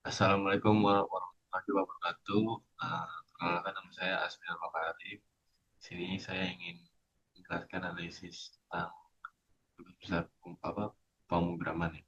Assalamualaikum warahmatullahi wabarakatuh. Perkenalkan nama saya Asmial Makarim. Di sini saya ingin menjelaskan analisis tentang besar pemrograman ya.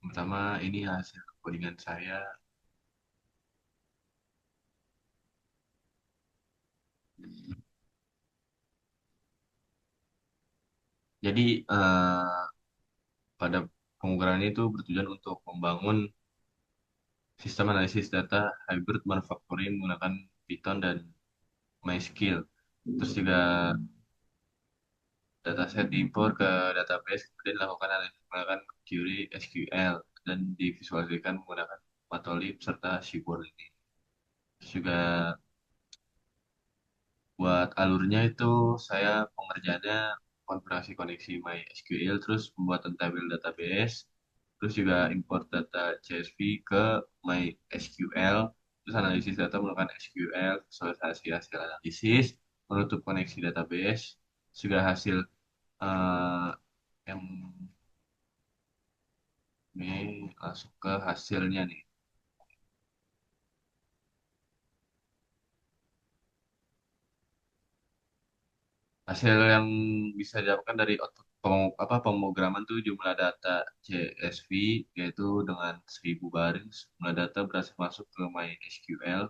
Pertama, ini hasil codingan saya. Jadi pada pemrograman itu bertujuan untuk membangun sistem analisis data hybrid manufacturing menggunakan Python dan MySQL. Terus juga dataset diimpor ke database, kemudian dilakukan analisis menggunakan query SQL dan divisualisasikan menggunakan Matplotlib serta Seaborn ini. Terus juga buat alurnya itu saya pengerjaannya konfigurasi koneksi MySQL, terus pembuatan tabel database, terus juga import data CSV ke MySQL, terus analisis data menggunakan SQL, visualisasi hasil analisis, menutup koneksi database, juga hasil eh, yang ini langsung ke hasilnya nih. Hasil yang bisa didapatkan dari output pemrograman tuh jumlah data CSV yaitu dengan 1000 baris. Jumlah data berhasil masuk ke MySQL.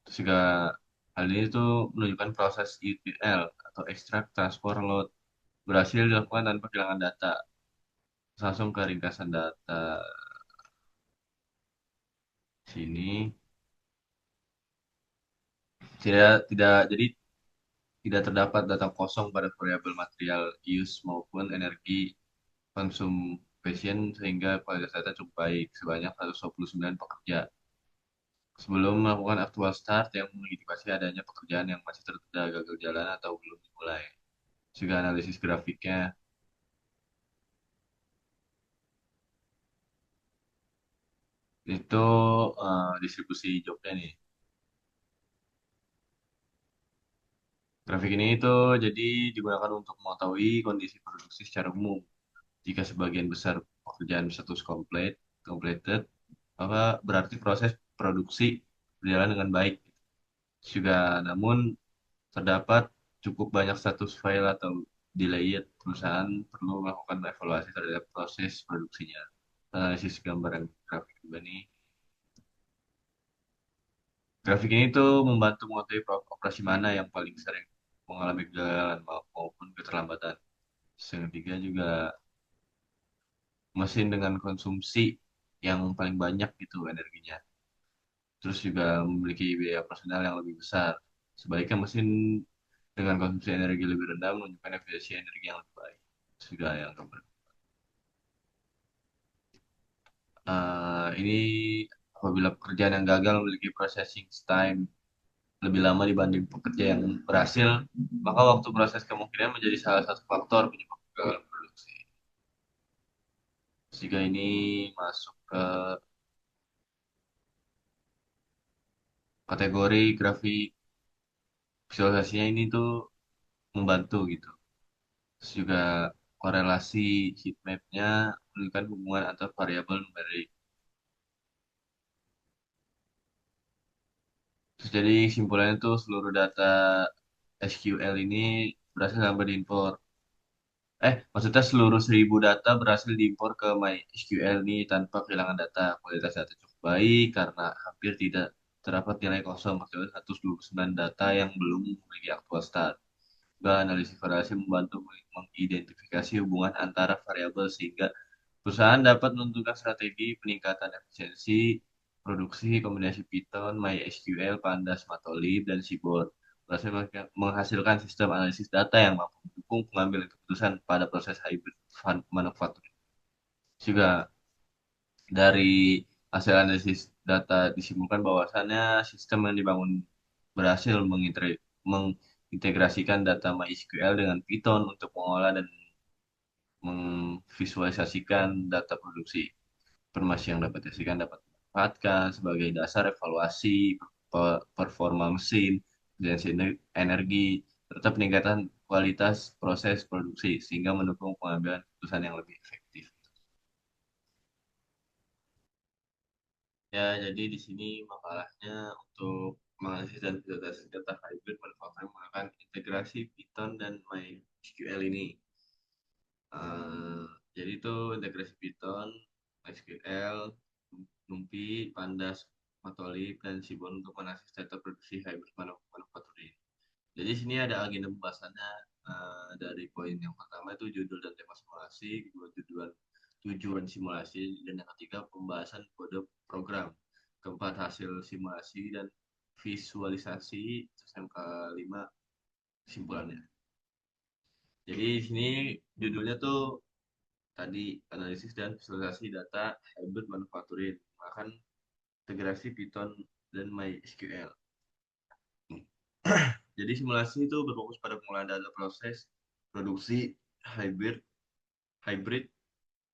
Terus juga hal ini tuh menunjukkan proses ETL atau extract, transfer, load berhasil dilakukan tanpa kehilangan data. Terus langsung ke ringkasan data sini. Tidak, tidak terdapat data kosong pada variabel material use maupun energi consumption sehingga kualitas data cukup baik sebanyak 129 pekerja. Sebelum melakukan actual start yang mengindikasi adanya pekerjaan yang masih tertunda gagal jalan atau belum dimulai. Juga analisis grafiknya itu distribusi jobnya nih. Grafik ini itu jadi digunakan untuk mengetahui kondisi produksi secara umum. Jika sebagian besar pekerjaan status completed, maka berarti proses produksi berjalan dengan baik. Juga namun terdapat cukup banyak status file atau delayed, perusahaan perlu melakukan evaluasi terhadap proses produksinya. Analisis gambaran grafik juga nih. Grafik ini tuh membantu mengetahui operasi mana yang paling sering mengalami kegagalan maupun keterlambatan. Yang ketiga juga mesin dengan konsumsi yang paling banyak gitu energinya. Terus juga memiliki biaya personal yang lebih besar. Sebaliknya mesin dengan konsumsi energi lebih rendah menunjukkan efisiensi energi yang lebih baik. Sudah yang keempat. Ini apabila pekerjaan yang gagal memiliki processing time lebih lama dibanding pekerja yang berhasil, maka waktu proses kemungkinan menjadi salah satu faktor penyebab kegagalan produksi. Jika ini masuk ke kategori grafik visualisasinya ini tuh membantu gitu. Terus juga korelasi heat map-nya menunjukkan hubungan antar variabel numerik. Terus jadi kesimpulannya tuh seluruh data SQL ini berhasil sampai diimpor. Maksudnya seluruh 1000 data berhasil diimpor ke MySQL ini tanpa kehilangan data. Kualitas data cukup baik karena hampir tidak terdapat nilai kosong, maksudnya 129 data yang belum memiliki aktual start. Juga analisis variasi membantu mengidentifikasi hubungan antara variabel sehingga perusahaan dapat menentukan strategi peningkatan efisiensi produksi kombinasi Python, MySQL, Pandas, Matplotlib, dan Seaborn. Berhasil menghasilkan sistem analisis data yang mampu mendukung pengambilan keputusan pada proses hybrid manufacturing. Juga dari hasil analisis data disimpulkan bahwasannya sistem yang dibangun berhasil mengintegrasikan data MySQL dengan Python untuk mengolah dan memvisualisasikan data produksi. Informasi yang dapat dihasilkan dapat dimanfaatkan sebagai dasar evaluasi performa mesin, efisiensi energi, serta peningkatan kualitas proses produksi sehingga mendukung pengambilan keputusan yang lebih efektif. Ya, jadi di sini makalahnya untuk menganalisis dan visualisasi data hybrid manufacturing menggunakan integrasi Python dan MySQL ini. Eh, jadi itu integrasi Python, MySQL, NumPy, Pandas, Matolib, dan Seaborn untuk menganalisis data produksi hybrid manufacturing. Jadi sini ada agenda pembahasannya dari poin yang pertama itu judul dan tema simulasi, kedua tujuan simulasi, dan yang ketiga pembahasan kode program, keempat hasil simulasi dan visualisasi, terus yang kelima kesimpulannya. Jadi di sini judulnya tuh tadi analisis dan visualisasi data hybrid manufacturing menggunakan integrasi Python dan MySQL. Jadi simulasi itu berfokus pada pengolahan data proses produksi hybrid hybrid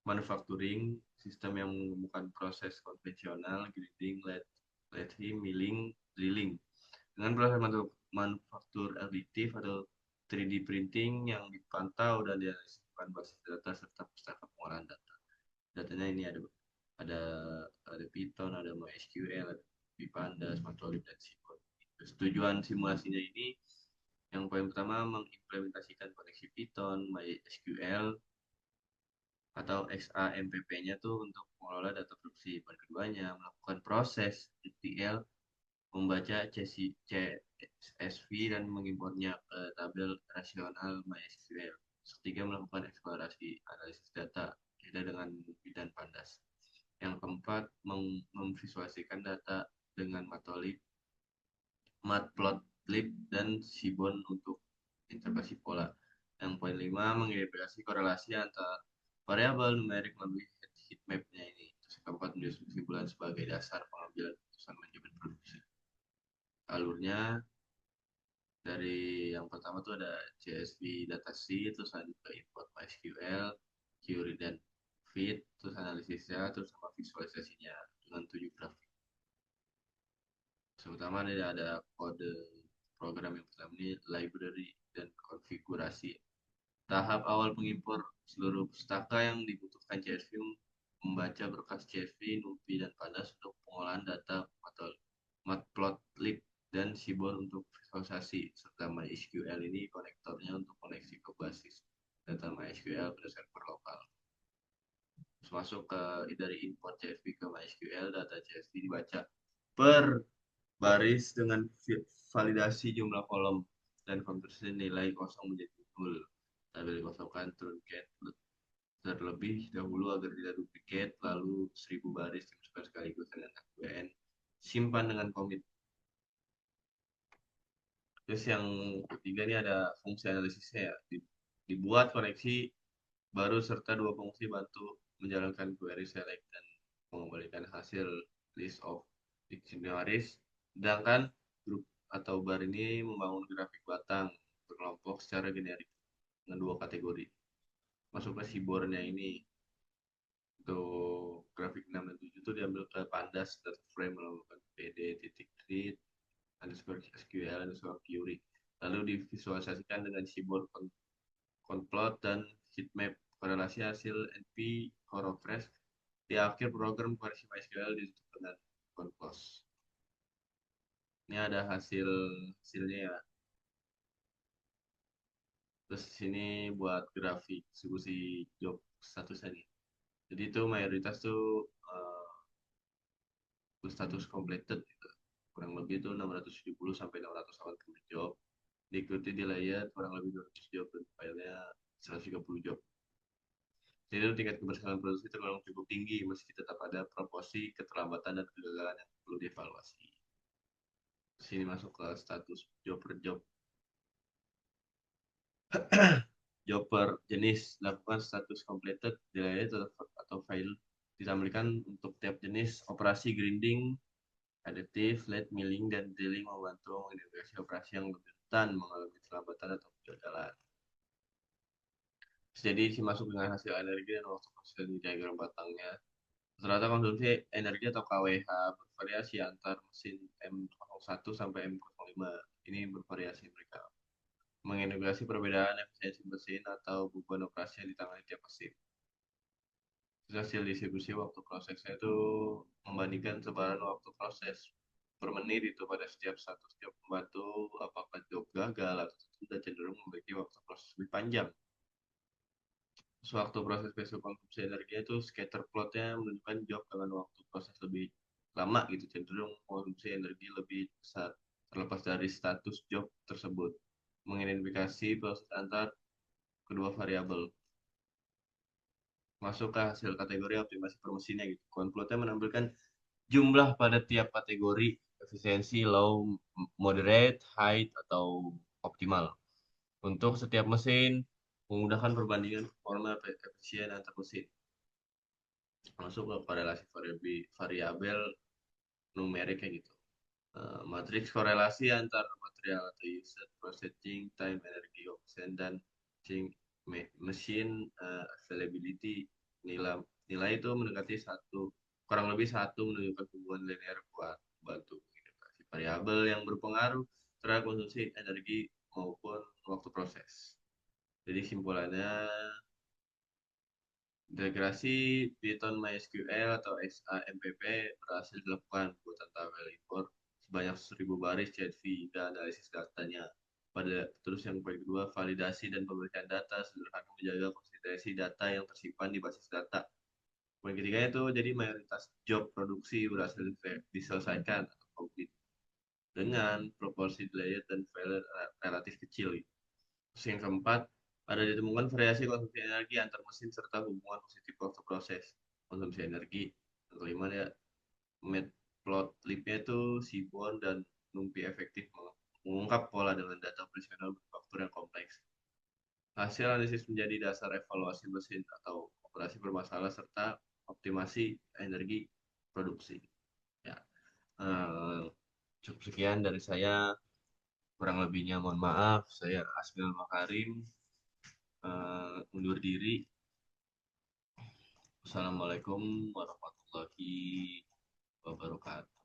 manufacturing, sistem yang menggabungkan proses konvensional, grinding, lathing, milling, drilling, dengan proses manufaktur aditif atau 3D printing yang dipantau dan dianalisiskan basis data serta pustaka pengolahan data. Datanya ini ada ada Python, ada MySQL, ada Pandas, Matplotlib, dan Seaborn. Tujuan simulasinya ini yang paling pertama mengimplementasikan koneksi Python, MySQL, atau XAMPP-nya tuh untuk mengelola data produksi. Yang keduanya, melakukan proses ETL, membaca CSV dan mengimportnya ke tabel rasional MySQL. Ketiga, melakukan eksplorasi analisis data dengan bidang pandas. Yang keempat, memvisualisasikan data dengan Matplotlib dan Seaborn untuk interpretasi pola. Yang poin 5 mengidentifikasi korelasi antara variabel numerik melalui heat map-nya ini. Terus yang keempat menjadi kesimpulan sebagai dasar pengambilan keputusan manajemen produksi. Alurnya dari yang pertama tuh ada CSV datasheet, terus ada juga import MySQL, query dan feed, terus analisisnya, terus sama visualisasinya dengan 7 grafik. Terutama ada kode program yang pertama ini library dan konfigurasi. Tahap awal mengimpor seluruh pustaka yang dibutuhkan CSV, membaca berkas CSV, NumPy, dan Pandas untuk pengolahan data atau Matplotlib dan Seaborn untuk visualisasi, serta MySQL ini konektornya untuk koneksi ke basis data MySQL pada server lokal. Terus masuk ke dari import CSV ke MySQL, data CSV dibaca per baris dengan validasi jumlah kolom dan konversi nilai kosong menjadi nol. Tabel dikosongkan truncated terlebih dahulu agar tidak duplikat, lalu 1000 baris dimasukkan sekaligus dengan FBN. Simpan dengan komit. Terus yang ketiga ini ada fungsi analisisnya ya. Dibuat koneksi baru serta dua fungsi bantu menjalankan query select dan mengembalikan hasil list of dictionaries. Sedangkan grup atau bar ini membangun grafik batang berkelompok secara generik dengan dua kategori. Masuk ke keyboardnya ini untuk grafik 6 dan 7 itu diambil ke pandas data frame melakukan pd titik read underscore SQL underscore query. Lalu divisualisasikan dengan keyboard conplot dan heatmap korelasi hasil NP Horofresh di akhir program versi MySQL ditutup dengan conpose. Ini ada hasilnya ya. Terus di sini buat grafik distribusi job status ini. Jadi itu mayoritas tuh status completed gitu. Kurang lebih itu 670 sampai 680 job. Diikuti di layer kurang lebih 200 job dan filenya 130 job. Jadi itu tingkat keberhasilan produksi tergolong cukup tinggi meski tetap ada proporsi keterlambatan dan kegagalan yang perlu dievaluasi. Sini masuk ke status job per job. Job per jenis lakukan status completed delay atau file ditampilkan untuk tiap jenis operasi grinding, additive, late milling, dan drilling membantu mengidentifikasi operasi yang lebih rentan mengalami keterlambatan atau kegagalan. Jadi si masuk dengan hasil energi dan waktu hasil di diagram batangnya. Rata-rata konsumsi energi atau KWH bervariasi antar mesin M01 sampai M05. Ini bervariasi mereka. Mengintegrasi perbedaan efisiensi mesin atau beban operasi yang ditangani tiap mesin. Terus hasil distribusi waktu prosesnya itu membandingkan sebaran waktu proses per menit itu pada setiap satu job membantu apakah job gagal atau sudah cenderung memiliki waktu proses lebih panjang. Sewaktu proses besok konsumsi energinya itu scatter plotnya menunjukkan job dengan waktu proses lebih lama gitu cenderung konsumsi energi lebih besar terlepas dari status job tersebut mengidentifikasi proses antar kedua variabel masuk ke hasil kategori optimasi per mesinnya gitu. Konplotnya menampilkan jumlah pada tiap kategori efisiensi low, moderate, high atau optimal untuk setiap mesin memudahkan perbandingan performa efisien antar mesin masuk ke korelasi variabel numerik kayak gitu. Matriks korelasi antar material atau usage, processing, time, energi, oxygen, dan machine availability nilai nilai itu mendekati satu kurang lebih satu menunjukkan hubungan linear kuat bantu mengidentifikasi variabel yang berpengaruh terhadap konsumsi energi maupun waktu proses. Jadi simpulannya integrasi Python MySQL atau XAMPP berhasil dilakukan buatan tabel import sebanyak 1000 baris CSV dan analisis datanya. Pada terus yang kedua, validasi dan pemberian data sederhana menjaga konsistensi data yang tersimpan di basis data. Poin ketiganya itu jadi mayoritas job produksi berhasil diselesaikan atau komplit dengan proporsi delay dan failure relatif kecil. Terus yang keempat, ada ditemukan variasi konsumsi energi antar mesin serta hubungan positif waktu proses konsumsi energi. Yang kelima ya, matplotlibnya itu Seaborn dan NumPy efektif mengungkap pola dengan data operasional berfaktor yang kompleks. Hasil analisis menjadi dasar evaluasi mesin atau operasi bermasalah serta optimasi energi produksi. Ya, cukup sekian dari saya. Kurang lebihnya mohon maaf. Saya Asmil Makarim undur diri. Assalamualaikum warahmatullahi wabarakatuh.